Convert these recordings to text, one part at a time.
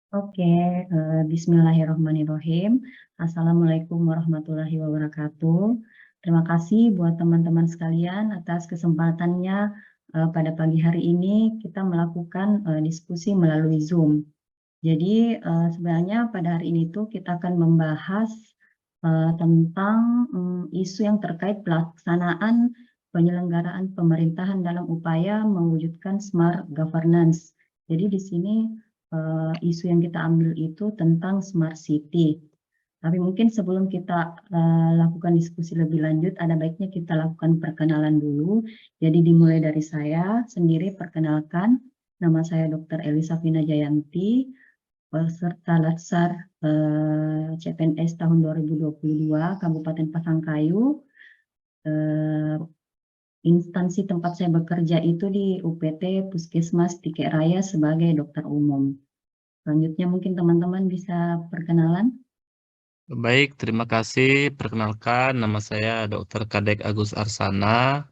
Oke, Bismillahirrahmanirrahim. Assalamualaikum warahmatullahi wabarakatuh. Terima kasih buat teman-teman sekalian atas kesempatannya pada pagi hari ini kita melakukan diskusi melalui Zoom. Jadi sebenarnya pada hari ini tuh kita akan membahas tentang isu yang terkait pelaksanaan penyelenggaraan pemerintahan dalam upaya mewujudkan smart governance. Jadi di sini isu yang kita ambil itu tentang smart city. Tapi mungkin sebelum kita lakukan diskusi lebih lanjut, ada baiknya kita lakukan perkenalan dulu. Jadi dimulai dari saya sendiri, perkenalkan, nama saya Dr. Elisa Vina Jayanti, peserta Latsar CPNS tahun 2022, Kabupaten Pasangkayu. Instansi tempat saya bekerja itu di UPT Puskesmas Tike Raya sebagai dokter umum. Selanjutnya mungkin teman-teman bisa perkenalan. Baik, terima kasih. Perkenalkan, nama saya Dr. Kadek Agus Arsana.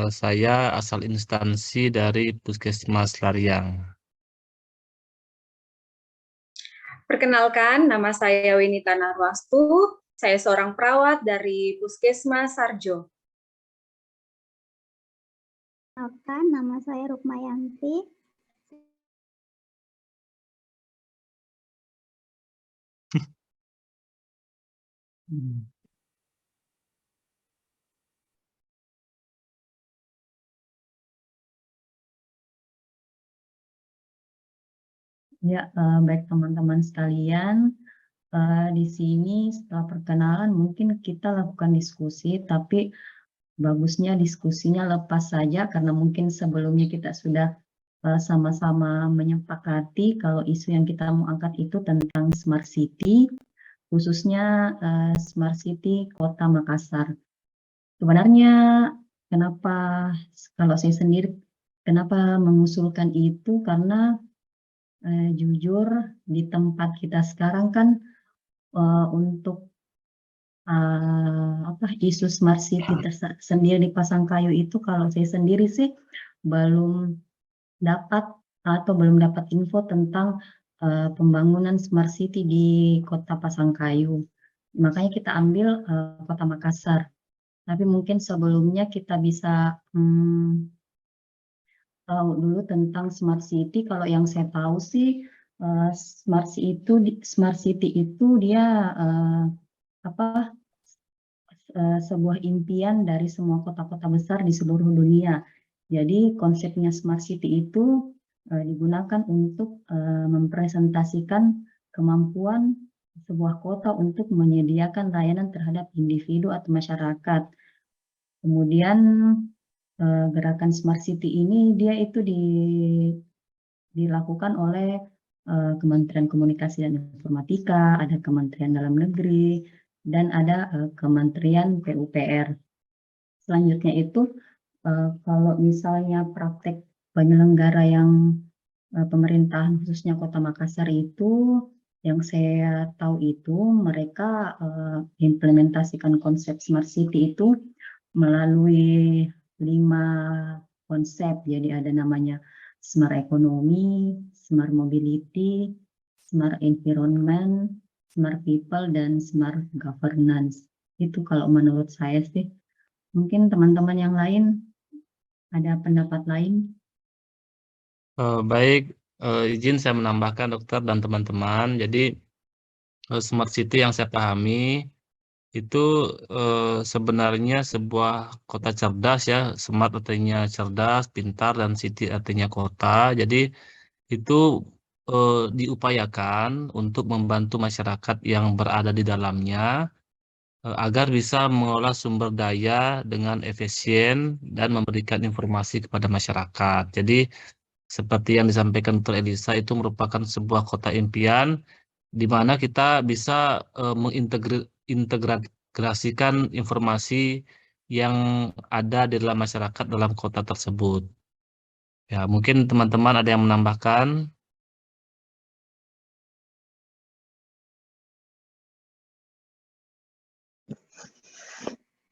Saya asal instansi dari Puskesmas Lariang. Perkenalkan, nama saya Winita Narwastu. Saya seorang perawat dari Puskesmas Sarjo. Perkenalkan, nama saya Rukmayanti. Ya, baik teman-teman sekalian, di sini setelah perkenalan mungkin kita lakukan diskusi, tapi bagusnya diskusinya lepas saja karena mungkin sebelumnya kita sudah sama-sama menyepakati kalau isu yang kita mau angkat itu tentang smart city, khususnya smart city Kota Makassar. Sebenarnya kenapa kalau saya sendiri kenapa mengusulkan itu karena jujur di tempat kita sekarang kan untuk isu smart city sendiri di Pasangkayu itu kalau saya sendiri sih belum dapat atau belum dapat info tentang pembangunan smart city di Kota Pasangkayu. Makanya kita ambil Kota Makassar. Tapi mungkin sebelumnya kita bisa tahu dulu tentang smart city. Kalau yang saya tahu sih smart city itu dia sebuah impian dari semua kota-kota besar di seluruh dunia. Jadi konsepnya smart city itu digunakan untuk mempresentasikan kemampuan sebuah kota untuk menyediakan layanan terhadap individu atau masyarakat. Kemudian gerakan smart city ini dia itu dilakukan oleh Kementerian Komunikasi dan Informatika, ada Kementerian Dalam Negeri, dan ada Kementerian PUPR. Selanjutnya itu kalau misalnya praktek penyelenggara yang pemerintahan khususnya Kota Makassar itu yang saya tahu itu mereka implementasikan konsep smart city itu melalui 5 konsep. Jadi ada namanya smart economy, smart mobility, smart environment, smart people, dan smart governance. Itu kalau menurut saya sih. Mungkin teman-teman yang lain ada pendapat lain. Baik, izin saya menambahkan dokter dan teman-teman. Jadi smart city yang saya pahami itu sebenarnya sebuah kota cerdas ya. Smart artinya cerdas, pintar, dan city artinya kota. Jadi itu diupayakan untuk membantu masyarakat yang berada di dalamnya agar bisa mengolah sumber daya dengan efisien dan memberikan informasi kepada masyarakat. Jadi seperti yang disampaikan Dr. Elisa itu merupakan sebuah kota impian di mana kita bisa mengintegrasikan informasi yang ada di dalam masyarakat dalam kota tersebut. Ya, mungkin teman-teman ada yang menambahkan.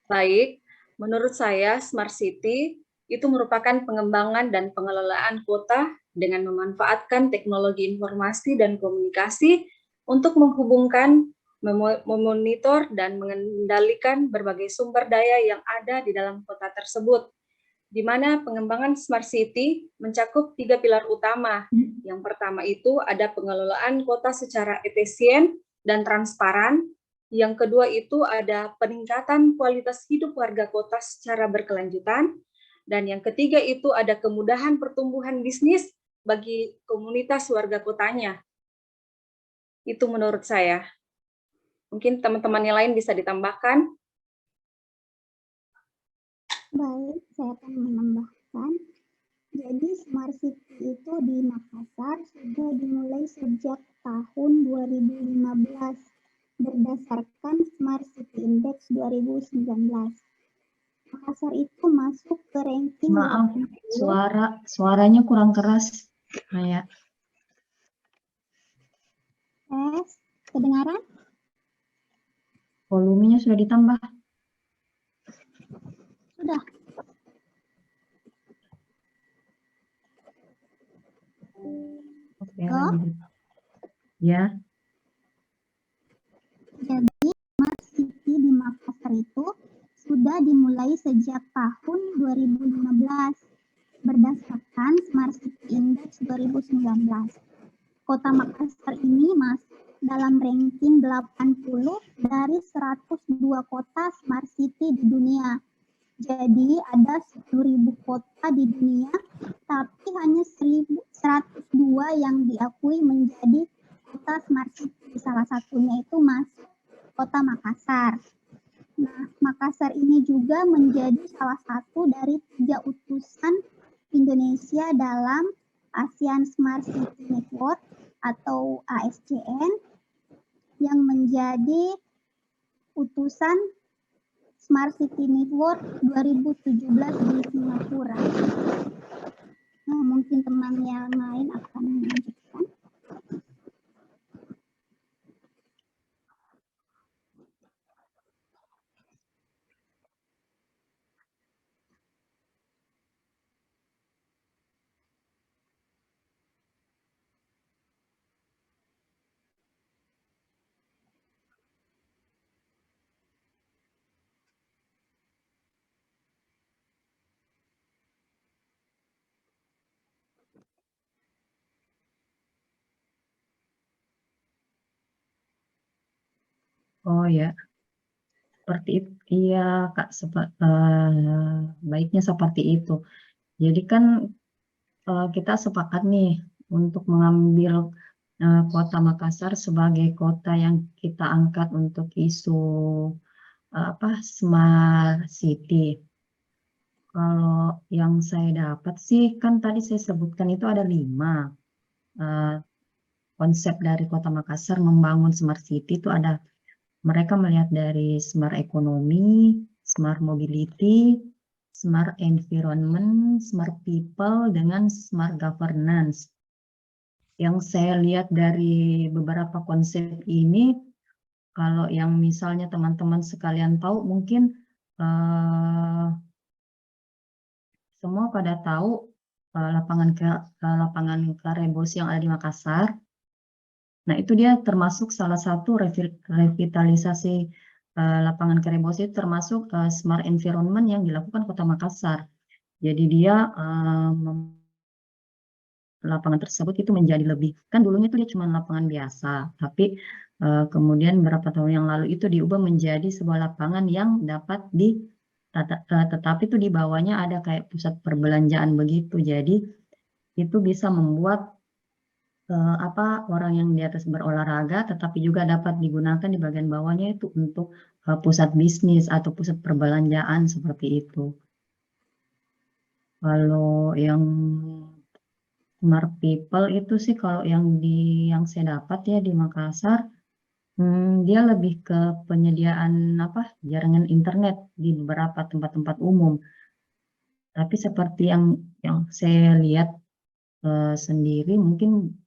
Baik, menurut saya Smart City itu merupakan pengembangan dan pengelolaan kota dengan memanfaatkan teknologi informasi dan komunikasi untuk menghubungkan, memonitor, dan mengendalikan berbagai sumber daya yang ada di dalam kota tersebut, di mana pengembangan Smart City mencakup 3 pilar utama. Yang pertama itu ada pengelolaan kota secara efisien dan transparan. Yang kedua itu ada peningkatan kualitas hidup warga kota secara berkelanjutan. Dan yang ketiga itu ada kemudahan pertumbuhan bisnis bagi komunitas warga kotanya. Itu menurut saya. Mungkin teman-teman yang lain bisa ditambahkan. Baik, saya akan menambahkan. Jadi Smart City itu di Makassar sudah dimulai sejak tahun 2015 berdasarkan Smart City Index 2019. Makassar itu masuk ke ranking Maaf, 80. suaranya kurang keras. Kayak Tes, kedengaran? volumenya sudah ditambah. Sudah. Oke, Halo? lanjut. Ya, Jadi Smart City di Makassar itu sudah dimulai sejak tahun 2015 berdasarkan Smart City Index 2019. Kota Makassar ini masuk dalam ranking 80 dari 102 kota Smart City di dunia. Jadi ada 10.000 kota di dunia, tapi hanya 102 yang diakui menjadi kota Smart City. Salah satunya itu masuk Kota Makassar. Nah, Makassar ini juga menjadi salah satu dari 3 utusan Indonesia dalam ASEAN Smart City Network atau ASCN yang menjadi utusan Smart City Network 2017 di Singapura. Nah, mungkin teman yang lain akan melanjutkan. oh ya, seperti itu. Iya, Kak, baiknya seperti itu. Jadi kan kita sepakat nih untuk mengambil Kota Makassar sebagai kota yang kita angkat untuk isu Smart City. Kalau yang saya dapat sih kan tadi saya sebutkan itu ada 5 konsep dari Kota Makassar membangun Smart City itu ada. Mereka melihat dari smart ekonomi, smart mobility, smart environment, smart people, dengan smart governance. Yang saya lihat dari beberapa konsep ini, kalau yang misalnya teman-teman sekalian tahu, mungkin semua pada tahu lapangan Karebosi yang ada di Makassar. Nah, itu dia termasuk salah satu revitalisasi lapangan Karebosi, termasuk smart environment yang dilakukan Kota Makassar. Jadi dia lapangan tersebut itu menjadi lebih, kan dulunya itu dia cuma lapangan biasa, tapi kemudian beberapa tahun yang lalu itu diubah menjadi sebuah lapangan yang dapat tetapi itu di bawahnya ada kayak pusat perbelanjaan begitu. Jadi itu bisa membuat orang yang di atas berolahraga, tetapi juga dapat digunakan di bagian bawahnya itu untuk pusat bisnis atau pusat perbelanjaan seperti itu. Kalau yang smart people itu sih kalau yang saya dapat ya di Makassar, dia lebih ke penyediaan jaringan internet di beberapa tempat-tempat umum. Tapi seperti yang saya lihat sendiri mungkin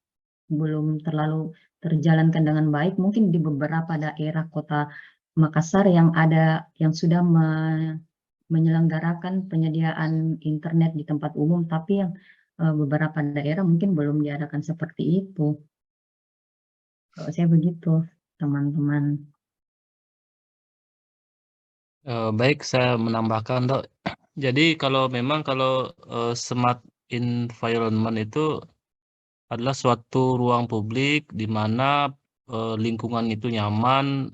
belum terlalu terjalankan dengan baik. Mungkin di beberapa daerah Kota Makassar yang sudah menyelenggarakan penyediaan internet di tempat umum, tapi yang beberapa daerah mungkin belum diadakan seperti itu. Kalau saya begitu, teman-teman. Baik, saya menambahkan, Dok. Jadi kalau memang smart environment itu adalah suatu ruang publik di mana lingkungan itu nyaman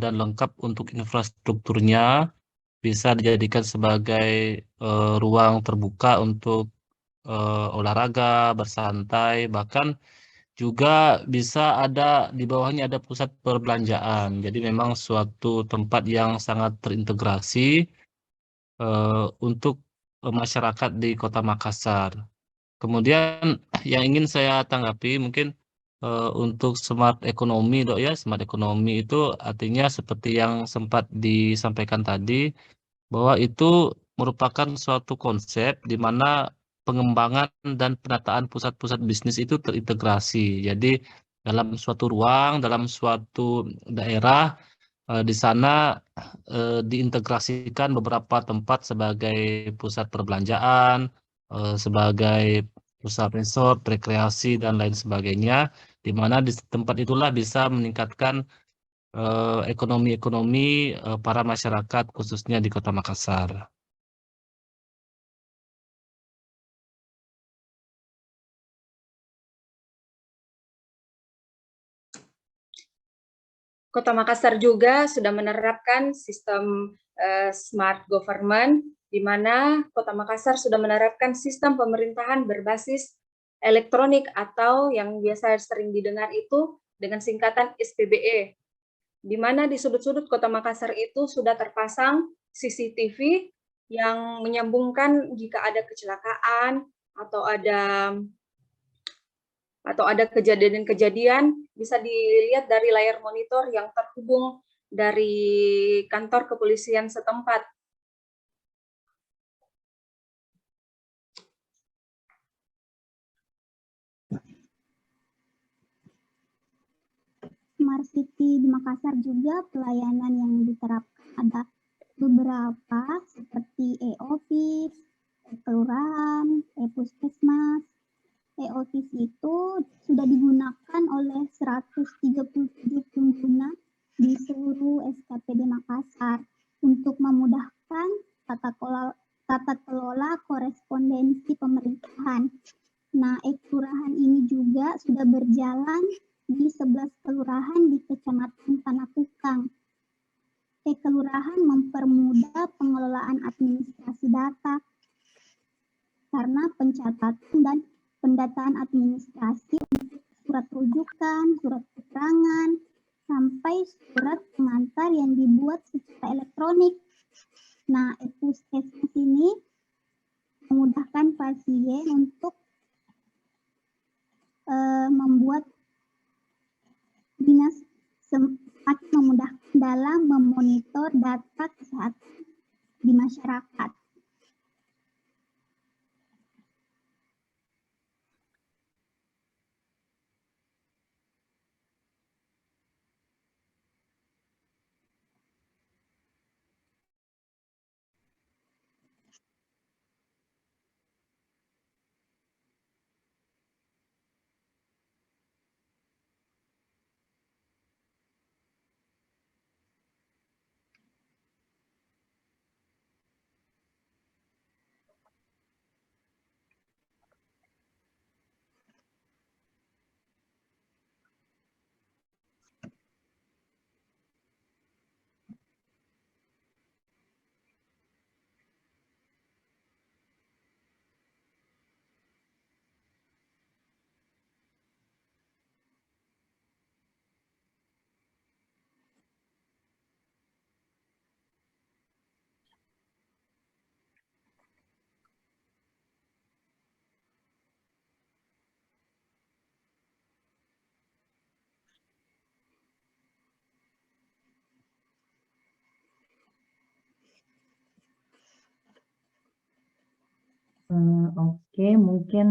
dan lengkap untuk infrastrukturnya, bisa dijadikan sebagai ruang terbuka untuk olahraga, bersantai, bahkan juga bisa ada di bawahnya ada pusat perbelanjaan. Jadi memang suatu tempat yang sangat terintegrasi untuk masyarakat di Kota Makassar. Kemudian yang ingin saya tanggapi mungkin untuk smart ekonomi, Dok, ya. Smart ekonomi itu artinya seperti yang sempat disampaikan tadi, bahwa itu merupakan suatu konsep di mana pengembangan dan penataan pusat-pusat bisnis itu terintegrasi. Jadi dalam suatu ruang, dalam suatu daerah, di sana diintegrasikan beberapa tempat sebagai pusat perbelanjaan, sebagai pusat resort, rekreasi, dan lain sebagainya, di mana di tempat itulah bisa meningkatkan ekonomi para masyarakat khususnya di Kota Makassar. Kota Makassar juga sudah menerapkan sistem smart government, di mana Kota Makassar sudah menerapkan sistem pemerintahan berbasis elektronik atau yang biasa sering didengar itu dengan singkatan SPBE, di mana di sudut-sudut Kota Makassar itu sudah terpasang CCTV yang menyambungkan jika ada kecelakaan atau ada kejadian-kejadian, bisa dilihat dari layar monitor yang terhubung dari kantor kepolisian setempat. Smart City di Makassar juga pelayanan yang diterapkan ada beberapa seperti e-office, e-kelurahan, e-puskesmas. E-office itu sudah digunakan oleh 137 pengguna di seluruh SKPD Makassar untuk memudahkan tata kelola korespondensi pemerintahan. Nah, e-kelurahan ini juga sudah berjalan di 11 kelurahan di Kecamatan Panakukang. E-kelurahan mempermudah pengelolaan administrasi data karena pencatatan dan pendataan administrasi untuk surat rujukan, surat keterangan, sampai surat pengantar yang dibuat secara elektronik. Nah, e-puskesmas ini memudahkan pasien untuk membuat dinas semakin memudahkan dalam memonitor data kesehatan di masyarakat. Oke, mungkin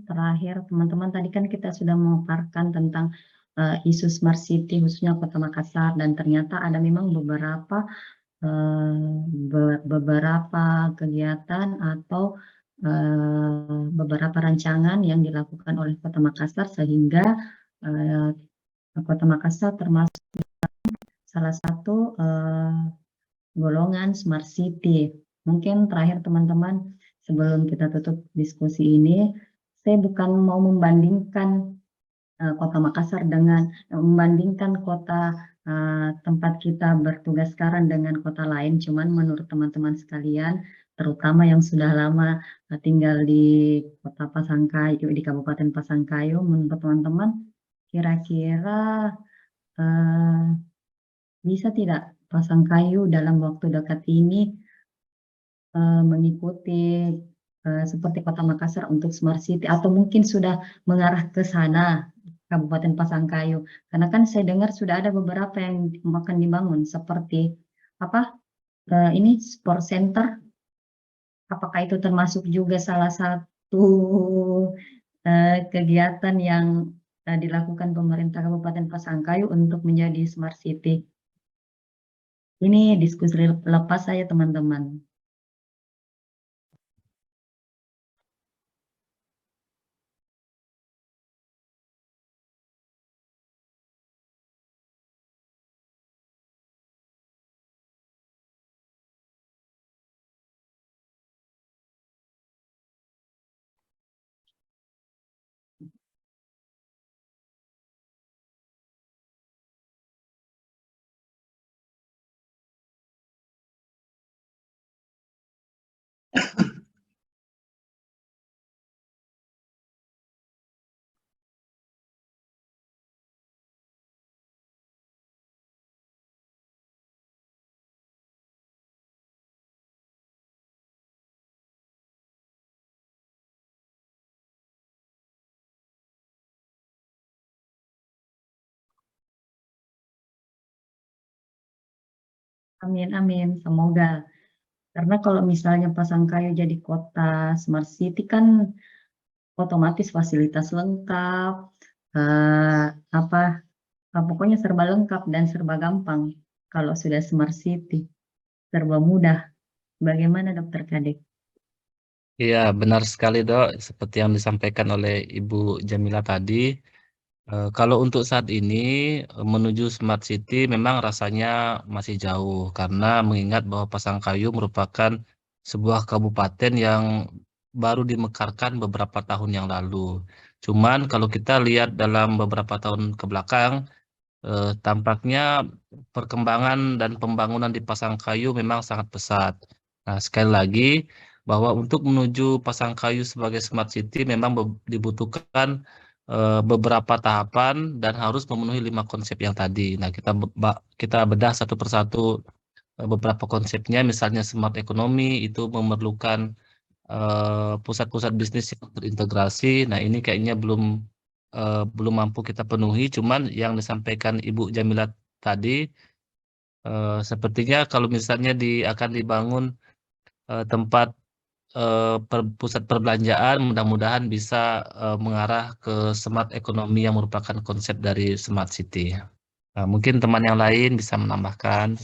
terakhir teman-teman, tadi kan kita sudah memaparkan tentang isu smart city khususnya Kota Makassar, dan ternyata ada memang beberapa beberapa kegiatan atau beberapa rancangan yang dilakukan oleh Kota Makassar, sehingga Kota Makassar termasuk salah satu golongan Smart City. Mungkin terakhir teman-teman, sebelum kita tutup diskusi ini, saya bukan mau membandingkan Kota Makassar dengan membandingkan kota tempat kita bertugas sekarang dengan kota lain. Cuman menurut teman-teman sekalian, terutama yang sudah lama tinggal di Kota Pasangkayu, di Kabupaten Pasangkayu, menurut teman-teman kira-kira bisa tidak Pasangkayu dalam waktu dekat ini mengikuti seperti Kota Makassar untuk Smart City, atau mungkin sudah mengarah ke sana, Kabupaten Pasangkayu? Karena kan saya dengar sudah ada beberapa yang akan dibangun, seperti apa ini sport center. Apakah itu termasuk juga salah satu kegiatan yang dilakukan pemerintah Kabupaten Pasangkayu untuk menjadi Smart City? Ini diskusi lepas saya, teman-teman. Amin, amin. Semoga. Karena kalau misalnya Pasangkayu jadi kota Smart City kan otomatis fasilitas lengkap, apa, pokoknya serba lengkap dan serba gampang. Kalau sudah Smart City, serba mudah. Bagaimana Dokter Kadek? Iya, benar sekali, Dok. Seperti yang disampaikan oleh Ibu Jamila tadi, kalau untuk saat ini menuju Smart City memang rasanya masih jauh, karena mengingat bahwa Pasangkayu merupakan sebuah kabupaten yang baru dimekarkan beberapa tahun yang lalu. Cuman kalau kita lihat dalam beberapa tahun ke belakang, tampaknya perkembangan dan pembangunan di Pasangkayu memang sangat pesat. Nah, sekali lagi bahwa untuk menuju Pasangkayu sebagai Smart City memang dibutuhkan beberapa tahapan dan harus memenuhi 5 konsep yang tadi. Nah, kita bedah satu persatu beberapa konsepnya, misalnya smart ekonomi itu memerlukan pusat-pusat bisnis yang terintegrasi. Nah, ini kayaknya belum mampu kita penuhi. Cuman yang disampaikan Ibu Jamila tadi, sepertinya kalau misalnya akan dibangun tempat pusat perbelanjaan, mudah-mudahan bisa mengarah ke smart ekonomi yang merupakan konsep dari Smart City. Nah, mungkin teman yang lain bisa menambahkan.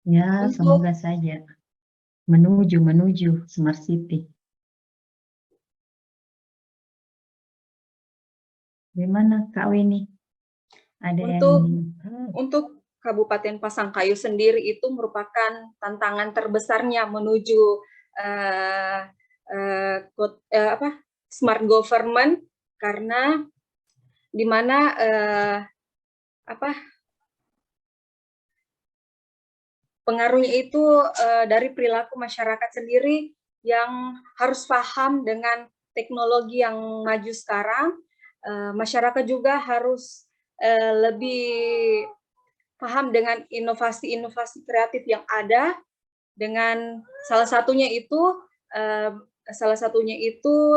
Ya, Untuk semoga saja menuju Smart City. Gimana Kak Weni? Ada untuk Kabupaten Pasangkayu sendiri itu merupakan tantangan terbesarnya menuju smart government, karena di mana pengaruhnya itu dari perilaku masyarakat sendiri yang harus paham dengan teknologi yang maju sekarang. Masyarakat juga harus lebih paham dengan inovasi-inovasi kreatif yang ada, dengan salah satunya itu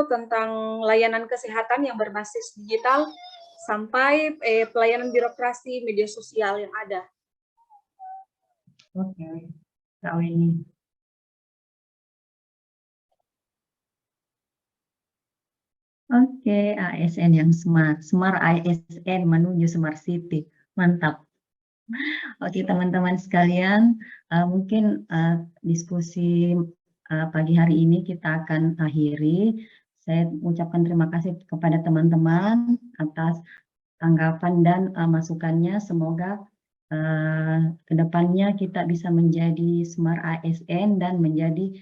tentang layanan kesehatan yang berbasis digital sampai pelayanan birokrasi media sosial yang ada. Oke, Kak Weni. Oke, ASN yang smart ASN menuju Smart City. Mantap. Oke, teman-teman sekalian, mungkin diskusi pagi hari ini kita akan akhiri. Saya mengucapkan terima kasih kepada teman-teman atas tanggapan dan masukannya. Semoga kedepannya kita bisa menjadi Smart ASN dan menjadi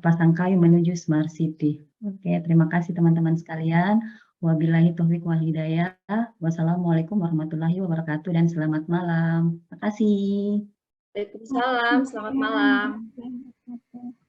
pasang kayu menuju Smart City. Oke, terima kasih teman-teman sekalian. Wabillahi taufiq wal hidayah. Wassalamualaikum warahmatullahi wabarakatuh dan selamat malam. Terima kasih. Waalaikumsalam, selamat malam. Waalaikumsalam.